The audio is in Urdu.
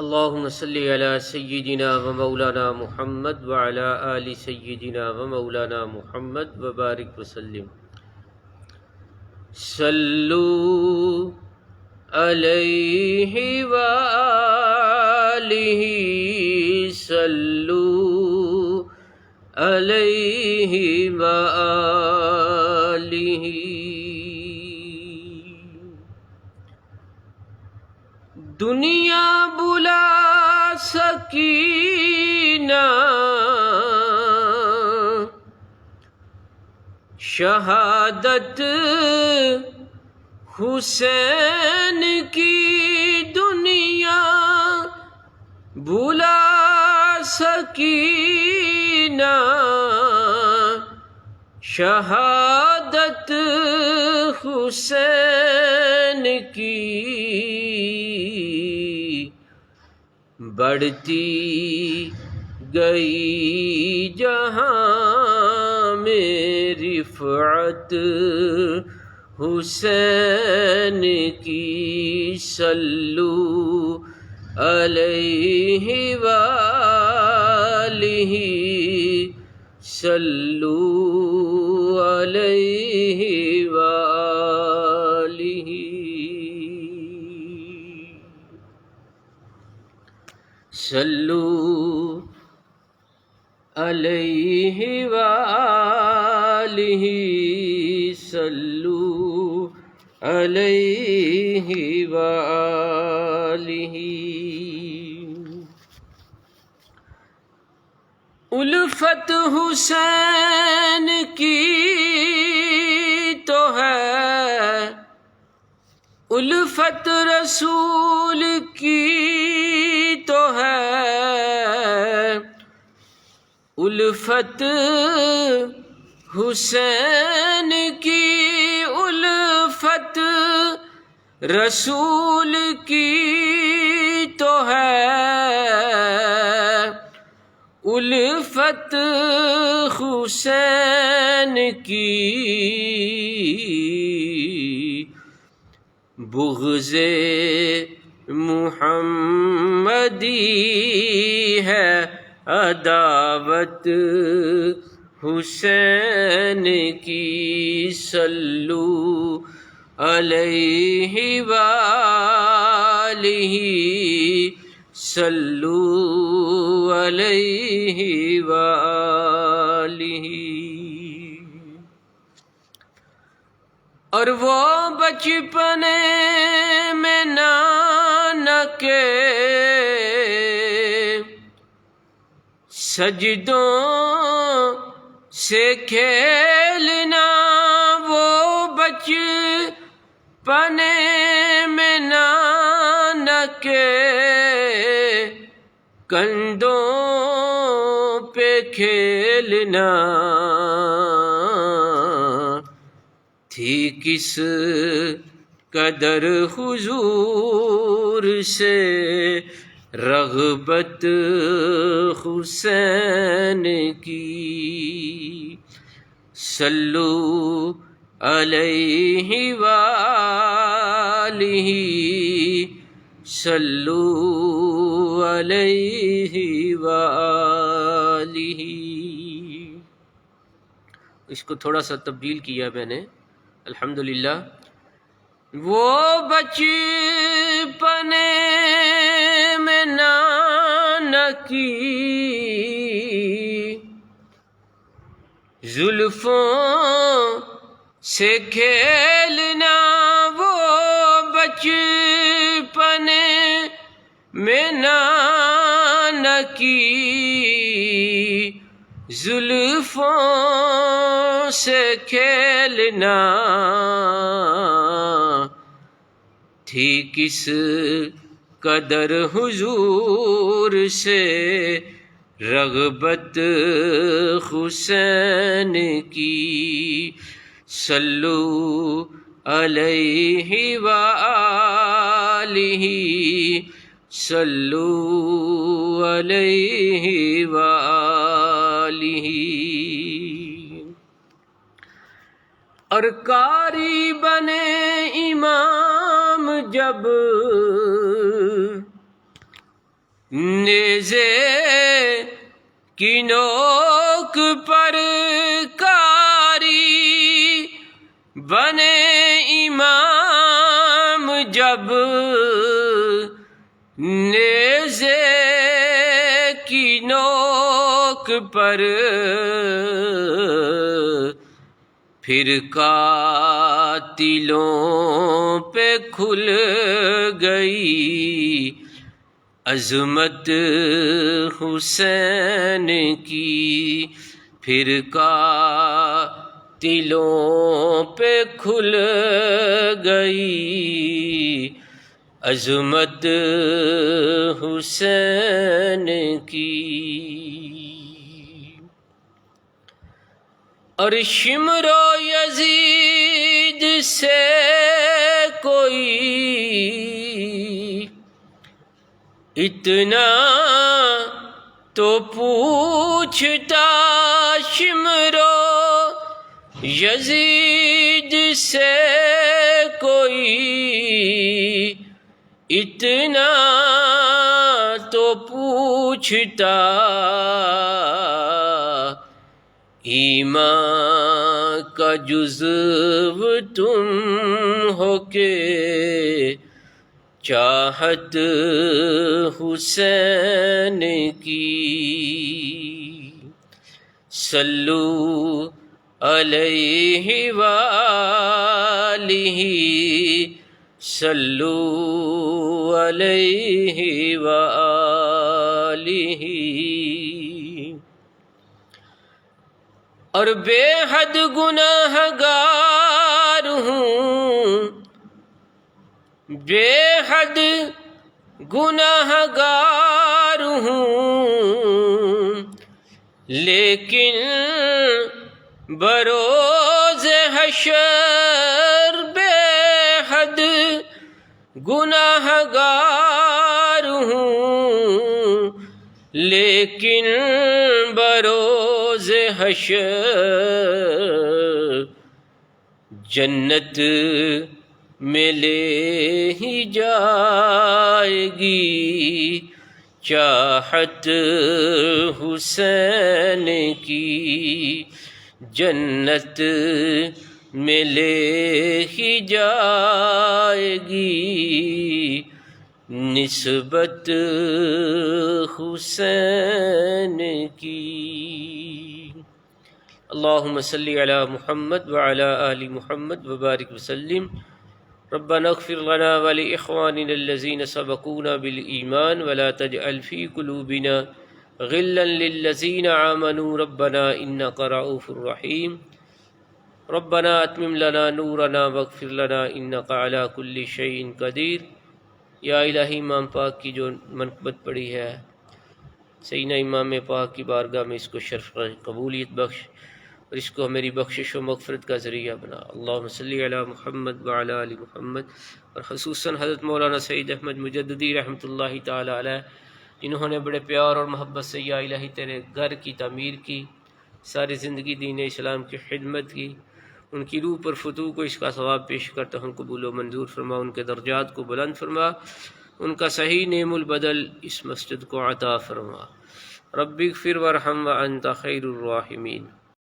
اللهم صل على سيدنا ومولانا محمد وعلى آل سيدنا ومولانا محمد وبارك وسلم. صلوا عليه وآله صلوا عليه وآله. دنیا بلا سکینہ شہادت حسین کی، دنیا بلا سکینہ شہادت حسین کی. بڑھتی گئی جہاں میں رفعت حسین کی. صلو علیہ وآلہ صلو علیہ وآلہ. صلو علیہ وآلہ صلو علیہ وآلہ. الفت حسین کی تو ہے، الفت رسول کی تو ہے، الفت حسین کی الفت رسول کی تو ہے، الفت حسین کی. بغض محمدی ہے عداوت حسین کی. صلو علیہ وآلہ صلو علیہ وآلہ. اور وہ بچپنے میں نانک سجدوں سے کھیلنا، وہ بچپنے میں نانک کندھوں پہ کھیلنا. تھی کس قدر حضور سے رغبت حسین کی. صلو علیہ وآلہ صلو علیہ وآلہ. اس کو تھوڑا سا تبدیل کیا میں نے الحمدللہ. وہ بچپنے میں نانکی زلفوں سے کھیلنا، وہ بچپنے میں نانکی زلفوں سے کھیلنا. تھی کس قدر حضور سے رغبت حسین کی. صلو علیہ وآلہ صلو علیہ وآلہ. اور قاری بنے امام جب نیزے کی نوک پر کاری بنے امام جب نیزے کی نوک پر پھر قاتلوں پہ کھل گئی عظمت حسین کی، پھر قاتلوں پہ کھل گئی عظمت حسین کی۔ اور شمر و یزید سے کوئی اتنا تو پوچھتا، شمر و یزید سے کوئی اتنا تو پوچھتا، ایمان کا جزو تم ہو کہ چاہت حسین کی، صلو علیہ وآلہ، صلو علیہ وآلہ۔ اور بے حد گناہ گار ہوں، بے حد گناہ گار ہوں، لیکن بروز حشر بے حد گناہ گار ہوں، لیکن بروز حشر جنت میں لے ہی جائے گی چاہت حسین کی، جنت میں لے ہی جائے گی نسبت حسین کی۔ اللہم صلی علی محمد وعلی آل محمد وبارک وسلم۔ ربنا اغفر لنا ولإخواننا الذين سبقونا بالإيمان ولا تجعل في قلوبنا غلا للذين آمنوا ربنا إنك رؤوف رحيم۔ ربنا أتمم لنا نورنا واغفر لنا إنك على كل شيء قدير۔ یا الہی امام پاک کی جو منقبت پڑی ہے، سیدنا امام پاک کی بارگاہ میں اس کو شرف قبولیت بخش اور اس کو میری بخشش و مغفرت کا ذریعہ بنا۔ اللہم صلی علی محمد وعلی آل محمد۔ اور خصوصاً حضرت مولانا سعید احمد مجددی رحمۃ اللہ تعالی علیہ، جنہوں نے بڑے پیار اور محبت سے یا الہی تیرے گھر کی تعمیر کی، ساری زندگی دین اسلام کی خدمت کی، ان کی روح پر فتوح کو اس کا ثواب پیش کرتا ہوں قبول و منظور فرما، ان کے درجات کو بلند فرما، ان کا صحیح نعم البدل اس مسجد کو عطا فرما۔ رب اغفر وارحم وانت خیر الراحمین۔